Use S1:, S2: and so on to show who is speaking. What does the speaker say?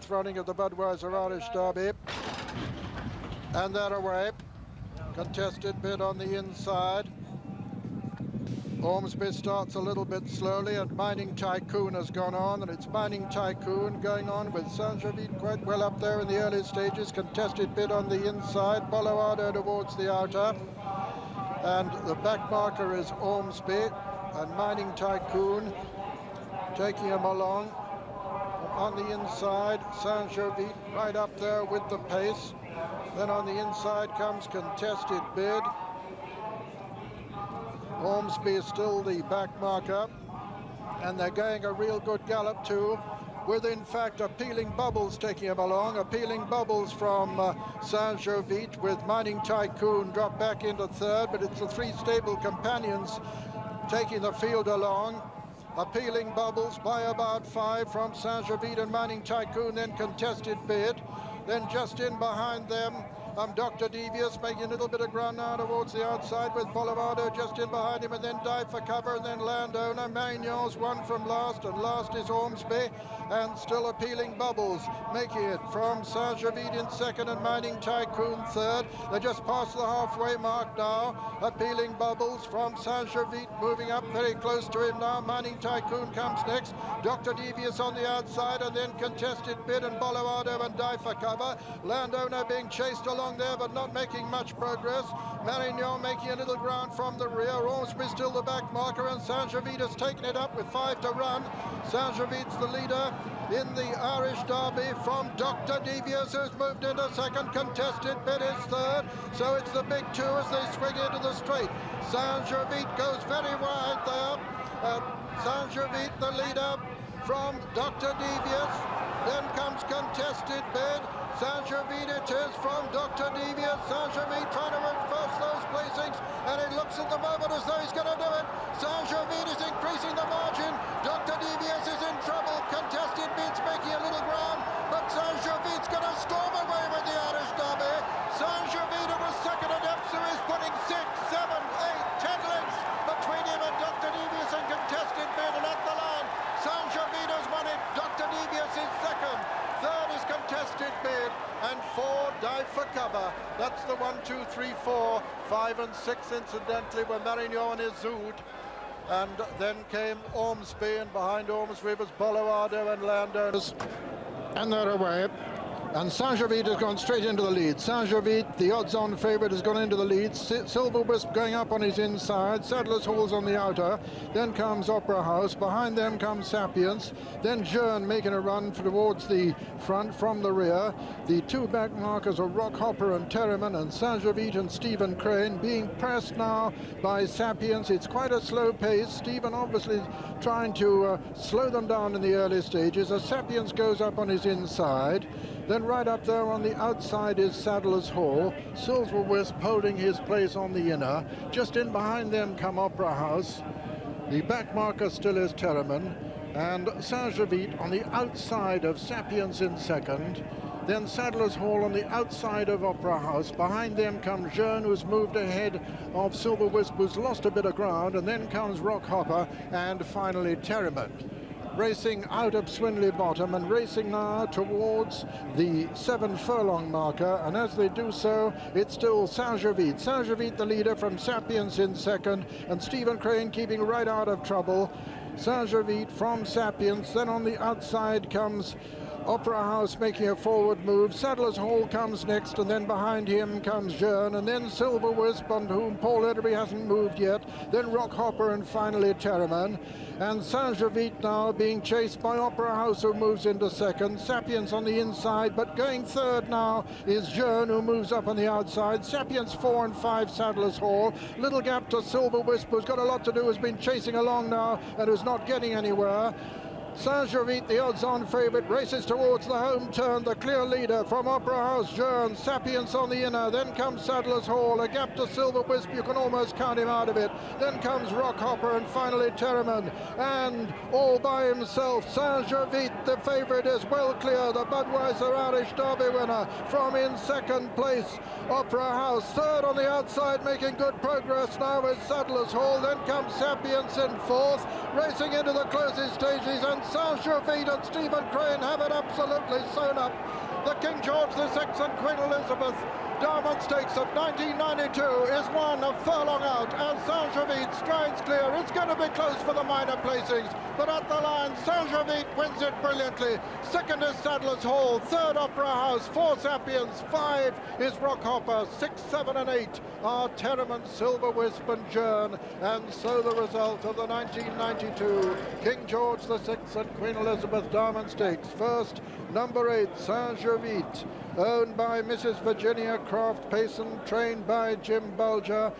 S1: Running of the Budweiser Irish Derby, and they're away. Contested bid on the inside. Ormsby starts a little bit slowly, and Mining Tycoon has gone on, and it's Mining Tycoon going on with St Jovite quite well up there in the early stages. Contested bid on the inside, Bollowardo towards the outer, and the back marker is Ormsby, and Mining Tycoon taking him along. On the inside, St Jovite right up there with the pace. Then on the inside comes Contested Bid. Ormsby is still the back marker, and they're going a real good gallop too, with in fact Appealing Bubbles taking him along. Appealing Bubbles from St Jovite, with Mining Tycoon drop back into third, but it's the three stable companions taking the field along. Appealing Bubbles by about 5 from St Jovite and Mining Tycoon, then Contested Bid. Then just in behind them, Dr. Devious making a little bit of ground now towards the outside, with Bollowardo just in behind him, and then Dive for Cover, and then Landowner. Magnon's one from last, and last is Ormsby, and still Appealing Bubbles making it from St Jovite in second and Mining Tycoon third. They just passed the halfway mark now. Appealing Bubbles from St Jovite moving up very close to him now. Mining Tycoon comes next. Dr. Devious on the outside, and then Contested Bid and Bollowardo and Dive for Cover. Landowner being chased along there, but not making much progress. Marignon making a little ground from the rear. Ormsby still the back marker, and St Jovite has taken it up with 5 to run. St Jovite's the leader in the Irish Derby from Dr. Devious, who's moved into second. Contested Bid is third, so it's the big two as they swing into the straight. St Jovite goes very wide there. St Jovite the leader from Dr. Devious. Then comes Contested Bid. St Jovite it is from Dr. Devious. St Jovite trying to reverse those placings, and it looks at the moment as though he's going to do it. St Jovite is increasing the margin. Dr. Devious is in trouble. Contested Bid's making a little ground, but St Jovite's going to storm away with the Irish Derby. St Jovite was second at Epsom, is putting 6, 7, 8, 10 lengths between him and Dr. Devious and Contested Bid, and at the line, St Jovite has won it. Dr. Devious is second. Third is Contested Bid, and 4 Dive for Cover. That's the 1, 2, 3, 4, 5 and 6 incidentally were Marignon and Izoud. And then came Ormsby, and behind Ormsby was Bollowardo and Landowners. And they're away. And St Jovite has gone straight into the lead. St Jovite, the odds-on favourite, has gone into the lead. Silver Wisp going up on his inside. Sadler's Hall's on the outer. Then comes Opera House. Behind them comes Sapience. Then Jearn making a run towards the front from the rear. The two back markers are Rock Hopper and Terriman, and St Jovite and Stephen Crane being pressed now by Sapience. It's quite a slow pace. Stephen obviously trying to slow them down in the early stages as Sapience goes up on his inside. Then right up there on the outside is Sadler's Hall. Silver Wisp holding his place on the inner. Just in behind them come Opera House. The back marker still is Terriman. And St Jovite on the outside of Sapience in second. Then Sadler's Hall on the outside of Opera House. Behind them comes Jearn, who's moved ahead of Silver Wisp, who's lost a bit of ground. And then comes Rock Hopper, and finally Terriman. Racing out of Swinley Bottom and racing now towards the 7 furlong marker, and as they do so, it's still St Jovite. St Jovite the leader from Sapience in second, and Stephen Crane keeping right out of trouble. St Jovite from Sapience. Then on the outside comes Opera House making a forward move. Sadler's Hall comes next, and then behind him comes Jearn, and then Silver Wisp, on whom Paul Edderby hasn't moved yet. Then Rock Hopper, and finally Terriman. And St Jovite now being chased by Opera House, who moves into second. Sapience on the inside, but going third now is Jearn, who moves up on the outside. Sapience 4 and 5 Sadler's Hall. Little gap to Silver Wisp, who's got a lot to do, has been chasing along now and who's not getting anywhere. St Jovite, the odds-on favourite, races towards the home turn. The clear leader from Opera House, Jearn. Sapience on the inner. Then comes Sadler's Hall. A gap to Silver Wisp. You can almost count him out of it. Then comes Rock Hopper, and finally Terriman. And all by himself, St Jovite, the favourite, is well clear. The Budweiser Irish Derby winner from in second place. Opera House third on the outside, making good progress now with Sadler's Hall. Then comes Sapience in fourth. Racing into the closing stages, and and St Jovite and Stephen Crane have it absolutely sewn up. The King George VI and Queen Elizabeth Diamond Stakes of 1992 is one a furlong out as St Jovite strides clear. It's going to be close for the minor placings, but at the line, St Jovite wins it brilliantly. Second is Sadler's Hall, third Opera House, four Sapiens, five is Rockhopper, 6, 7 and 8 are Terriman, Silver Wisp and Jern. And so the result of the 1992 King George VI and Queen Elizabeth Diamond Stakes. First, number 8, St Jovite, owned by Mrs. Virginia Croft Payson, trained by Jim Bulger.